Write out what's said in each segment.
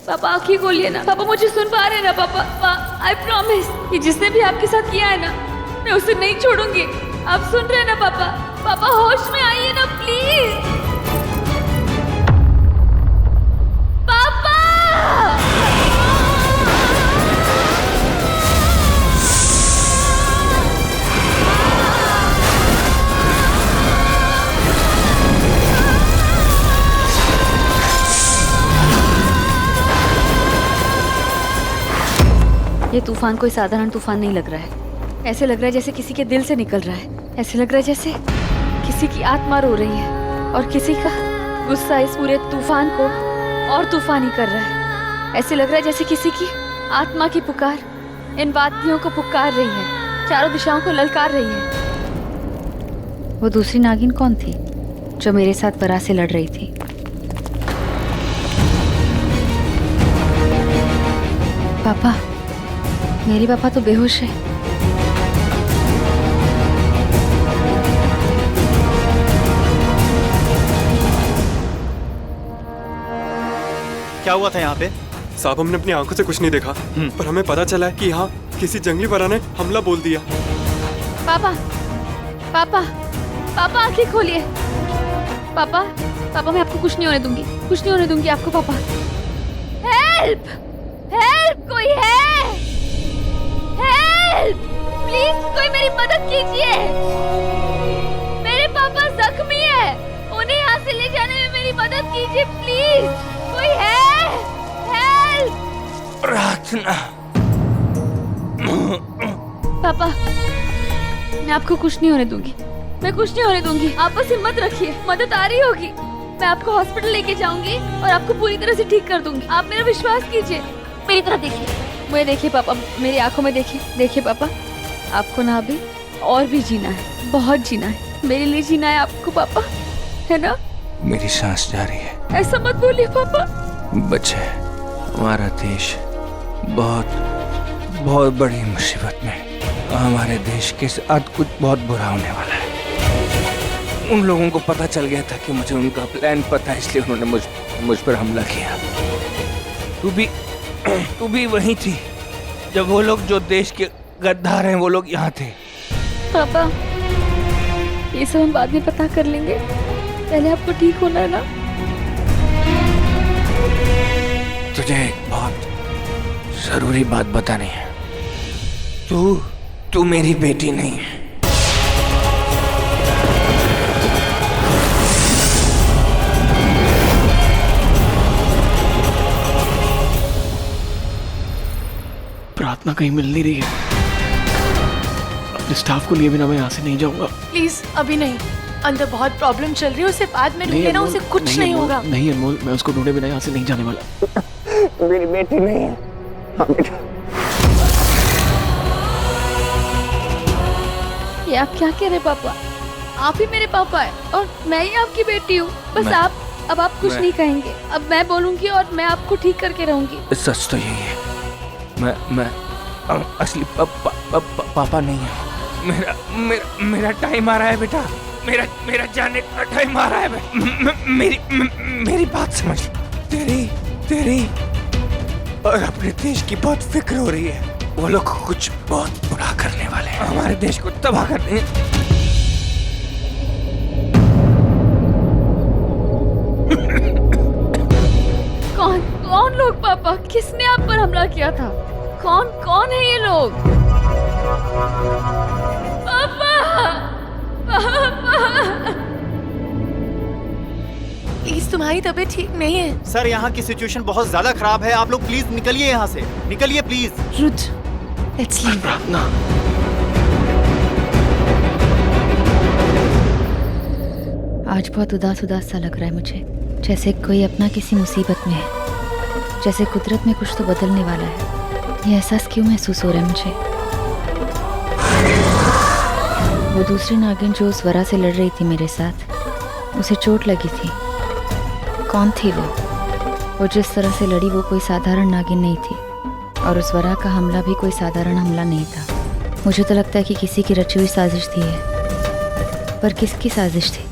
पापा आँखें खोलिए ना। पापा मुझे सुन पा रहे हैं ना पापा? आई प्रॉमिस कि जिसने भी आपके साथ किया है ना, मैं उसे नहीं छोड़ूंगी। आप सुन रहे हैं ना पापा? पापा होश में आइए ना प्लीज। पापा! ये तूफान कोई साधारण तूफान नहीं लग रहा है। ऐसे लग रहा है जैसे किसी के दिल से निकल रहा है। ऐसे लग रहा है जैसे किसी की आत्मा रो रही है और किसी का गुस्सा इस पूरे तूफान को और तूफानी कर रहा है। ऐसे लग रहा है जैसे किसी की आत्मा की पुकार इन वादियों को पुकार रही है, चारों दिशाओं को ललकार रही है। वो दूसरी नागिन कौन थी जो मेरे साथ बरा से लड़ रही थी? पापा, मेरे पापा तो बेहोश है। क्या हुआ था यहाँ पे? साहब हमने अपनी आंखों से कुछ नहीं देखा, पर हमें पता चला है कि यहाँ किसी जंगली बरा ने हमला बोल दिया। पापा, पापा, पापा आंखें खोलिए। पापा, पापा मैं आपको कुछ नहीं होने दूंगी, कुछ नहीं होने दूंगी आपको पापा। हेल्प! हेल्प! कोई है? हेल्प! प्लीज कोई मेरी मदद कीजिए। मेरे पापा जख्मी है, उन्हें यहाँ से ले जाने में मेरी मदद कीजिए प्लीज। कोई है? हेल्प! प्रार्थना। पापा, मैं आपको कुछ नहीं होने दूंगी, मैं कुछ नहीं होने दूंगी। आप बस हिम्मत रखिए, मदद आ रही होगी। मैं आपको हॉस्पिटल लेके जाऊंगी और आपको पूरी तरह से ठीक कर दूंगी। आप मेरा विश्वास कीजिए, मेरी तरह देखिए, मुझे देखिए पापा, मेरी आंखों में देखिए। देखिए पापा, आपको ना अभी और भी जीना है, बहुत जीना है। मेरे लिए जीना है आपको पापा, है ना? मेरी सांस जा रही है। ऐसा मत बोलिए पापा। बच्चे, हमारा देश बहुत बहुत बड़ी मुसीबत में। हमारे देश के साथ कुछ बहुत बुरा होने वाला है। उन लोगों को पता चल गया था कि मुझे उनका प्लान पता है, इसलिए उन्होंने मुझ पर हमला किया। तू भी वहीं थी जब वो लोग जो देश के गद्दार हैं वो लोग यहाँ थे। पापा, ये सब हम बाद में पता कर लेंगे, पहले आपको ठीक होना है ना? तुझे एक बहुत जरूरी बात बतानी है। तू मेरी बेटी नहीं है। प्रार्थना कहीं मिल नहीं रही है। अपने स्टाफ को लिए बिना मैं यहाँ से नहीं जाऊंगा। प्लीज अभी नहीं, अंदर बहुत प्रॉब्लम चल रही है, उसे बाद में ढूंढ लेना, उसे कुछ नहीं होगा। नहीं अनमोल, मैं उसको ढूंढे बिना यहाँ से नहीं जाने वाला। मेरी बेटी नहीं है। हाँ बेटा। ये आप क्या कह रहे पापा? आप ही मेरे पापा है और मैं ही आपकी बेटी हूँ। बस अब आप कुछ नहीं कहेंगे। अब मैं बोलूंगी और मैं आपको ठीक करके रहूंगी। सच तो यही है, मैं असली पापा नहीं है। मेरा टाइम आ रहा है बेटा। मेरा जाने का टाइम आ रहा है। मेरी बात समझ। तेरी और अपने देश की बहुत फिक्र हो रही है। वो लोग कुछ बहुत बुरा करने वाले हैं, हमारे देश को तबाह करने। कौन लोग पापा? किसने आप पर हमला किया था? कौन है ये लोग? पापा! प्लीज, तुम्हारी तबीयत ठीक नहीं है। सर, यहाँ की सिचुएशन बहुत ज्यादा खराब है। आप लोग प्लीज निकलिए यहाँ से, निकलिए प्लीज। रुच, लेट्स लीव। प्रार्थना, आज बहुत उदास सा लग रहा है मुझे, जैसे कोई अपना किसी मुसीबत में है, जैसे कुदरत में कुछ तो बदलने वाला है। ये एहसास क्यों महसूस हो रहा है मुझे? वो दूसरी नागिन जो उस वरा से लड़ रही थी मेरे साथ, उसे चोट लगी थी। कौन थी वो जिस तरह से लड़ी वो कोई साधारण नागिन नहीं थी, और उस वरा का हमला भी कोई साधारण हमला नहीं था। मुझे तो लगता है कि किसी की रची हुई साजिश थी है, पर किसकी साजिश थी?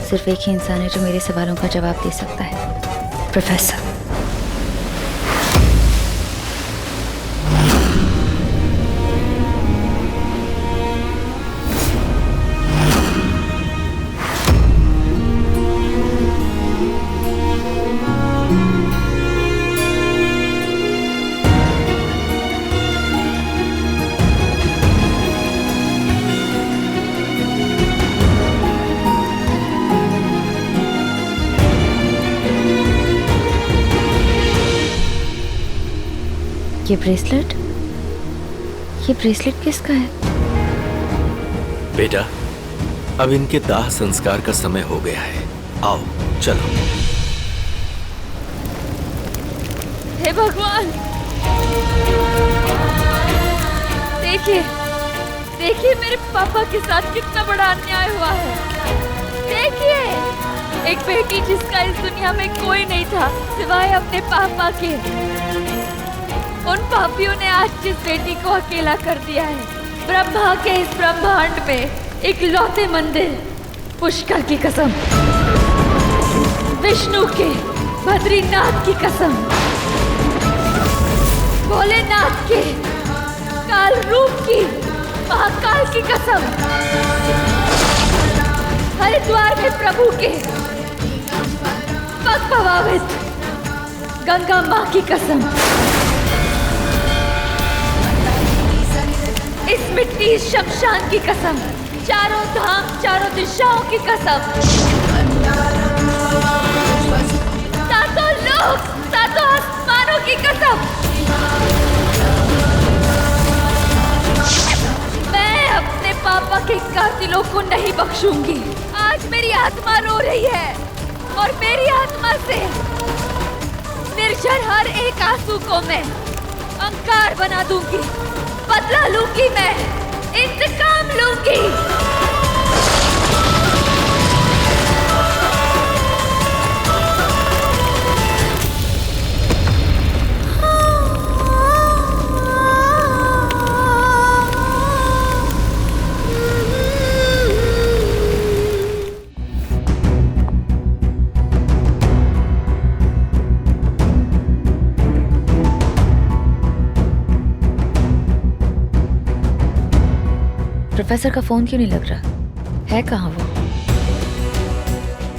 सिर्फ एक ही इंसान है जो मेरे सवालों का जवाब दे सकता है, प्रोफेसर। ये ब्रेसलेट किसका है? बेटा, अब इनके दाह संस्कार का समय हो गया है। आओ चलो। हे भगवान, देखिए मेरे पापा के साथ कितना बड़ा अन्याय हुआ है। देखिए, एक बेटी जिसका इस दुनिया में कोई नहीं था सिवाय अपने पापा के, उन पापियों ने आज जिस बेटी को अकेला कर दिया है। ब्रह्मा के इस ब्रह्मांड में इकलौते मंदिर पुष्कर की कसम, विष्णु के बद्रीनाथ की कसम, भोलेनाथ के काल रूप की महाकाल की कसम, हरिद्वार में प्रभु के पग पवावित गंगा माँ की कसम, इस मिट्टी शमशान की कसम, चारों धाम चारों दिशाओं की कसम, सातों लोक सातों आसमानों की कसम, मैं अपने पापा के कातिलों को नहीं बख्शूंगी। आज मेरी आत्मा रो रही है और मेरी आत्मा से निर्जर हर एक आंसू को मैं अंगार बना दूंगी, बदला लूंगी, मैं इंतकाम लूंगी। प्रोफेसर का फोन क्यों नहीं लग रहा है? कहाँ वो?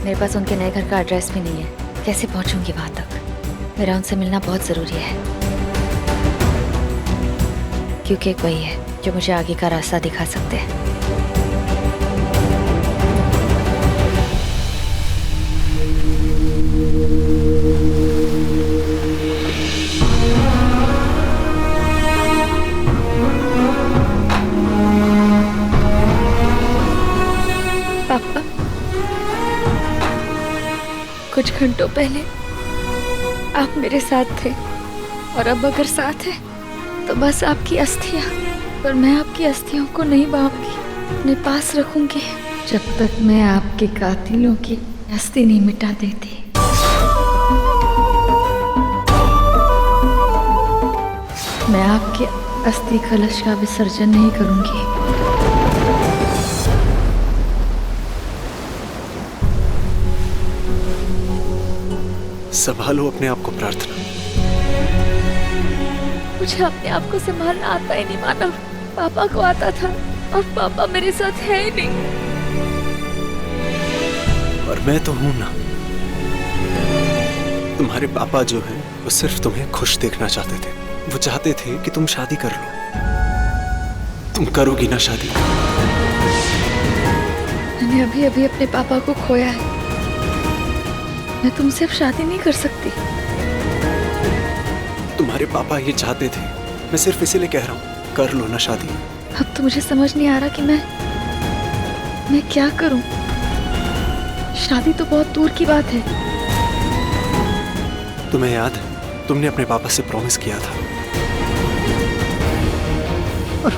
मेरे पास उनके नए घर का एड्रेस भी नहीं है। कैसे पहुंचूंगी वहां तक? मेरा उनसे मिलना बहुत जरूरी है, क्योंकि एक वही है जो मुझे आगे का रास्ता दिखा सकते हैं। पापा, कुछ घंटों पहले आप मेरे साथ थे, और अब अगर साथ है तो बस आपकी अस्थियां, पर मैं आपकी अस्थियों को नहीं बांधूंगी, अपने पास रखूंगी जब तक मैं आपके कातिलों की अस्थि नहीं मिटा देती। मैं आपके अस्थि कलश का विसर्जन नहीं करूंगी। संभालो अपने आप को प्रार्थना। मुझे अपने आप को संभालना आता ही नहीं मानव। पापा को आता था और पापा मेरे साथ है ही नहीं। और मैं तो हूं ना। तुम्हारे पापा जो है वो सिर्फ तुम्हें खुश देखना चाहते थे। वो चाहते थे कि तुम शादी कर लो। तुम करोगी ना शादी? मैंने अभी अभी अपने पापा को खोया है। मैं तुमसे अब शादी नहीं कर सकती। तुम्हारे पापा ये चाहते थे, मैं सिर्फ इसीलिए कह रहा हूँ, कर लो ना शादी। अब तो मुझे समझ नहीं आ रहा कि मैं क्या करूं। शादी तो बहुत दूर की बात है। तुम्हें याद है, तुमने अपने पापा से प्रॉमिस किया था। और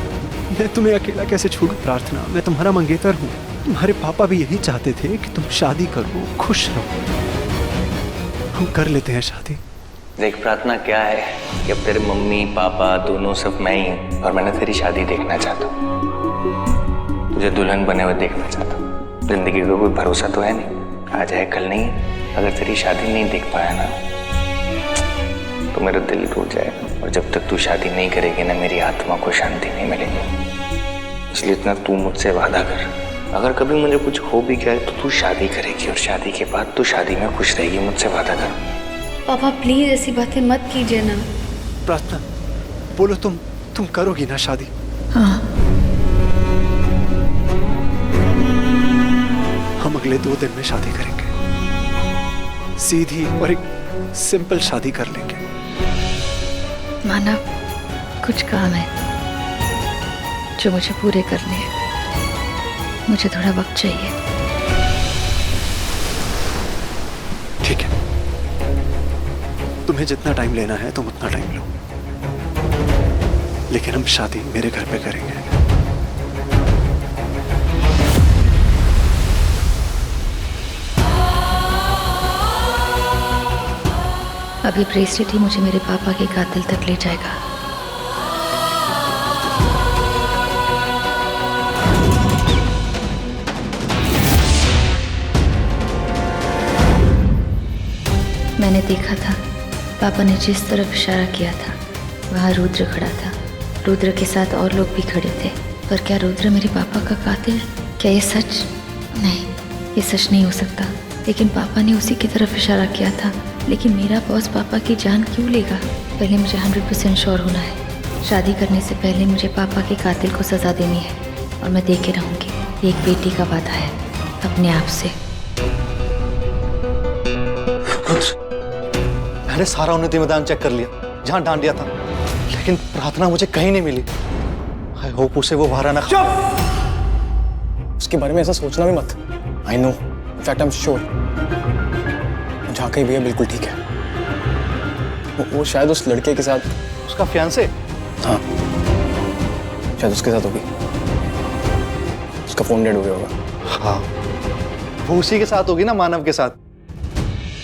मैं तुम्हें अकेला कैसे छोड़ूं प्रार्थना? मैं तुम्हारा मंगेतर हूँ। तुम्हारे पापा भी यही चाहते थे कि तुम शादी करो, खुश रहो। हम कर लेते हैं शादी। देख प्रार्थना, क्या है कि अब तेरे मम्मी पापा दोनों सिर्फ मैं ही हूँ, और मैंने तेरी शादी देखना चाहता हूँ। तुझे दुल्हन बने हुए देखना चाहता हूँ। जिंदगी का कोई भरोसा तो है नहीं, आज है कल नहीं। अगर तेरी शादी नहीं देख पाया ना तो मेरा दिल टूट जाएगा, और जब तक तू शादी नहीं करेगी ना, मेरी आत्मा को शांति नहीं मिलेगी। इसलिए इतना तू मुझसे वादा कर, अगर कभी मुझे कुछ हो भी गया तो तू शादी करेगी, और शादी के बाद तू शादी में खुश रहेगी। मुझसे वादा कर। पापा प्लीज ऐसी बातें मत कीजिए ना। प्रार्थना, बोलो तुम करोगी ना शादी? हाँ। हम अगले 2 दिन में शादी करेंगे। सीधी और एक सिंपल शादी कर लेंगे। मानव, कुछ काम है जो मुझे पूरे करने हैं। मुझे थोड़ा वक्त चाहिए। ठीक है, तुम्हें जितना टाइम लेना है तुम उतना टाइम लो, लेकिन हम शादी मेरे घर पे करेंगे। अभी ब्रेसलेट ही मुझे मेरे पापा के कातिल तक ले जाएगा। मैंने देखा था पापा ने जिस तरफ इशारा किया था वहाँ रुद्र खड़ा था। रुद्र के साथ और लोग भी खड़े थे। पर क्या रुद्र मेरे पापा का कातिल? क्या ये सच? नहीं, ये सच नहीं हो सकता। लेकिन पापा ने उसी की तरफ इशारा किया था। लेकिन मेरा बॉस पापा की जान क्यों लेगा? पहले मुझे 100% श्योर होना है। शादी करने से पहले मुझे पापा के कातिल को सजा देनी है और मैं दे के रहूँगी। ये एक बेटी का वादा है अपने आप से। मैंने सारा उन्नति मैदान चेक कर लिया जहाँ डांट दिया था, लेकिन प्रार्थना मुझे कहीं नहीं मिली। आई होप उसे वो वारा ना। उसके बारे में ऐसा सोचना भी मत। I know, in fact I am sure जहाँ कहीं भैया बिल्कुल ठीक है। वो शायद उस लड़के के साथ, उसका फियांसे? हाँ, शायद उसके साथ होगी। उसका फोन डेड हो गया होगा। हाँ, वो उसी के साथ होगी ना, मानव के साथ।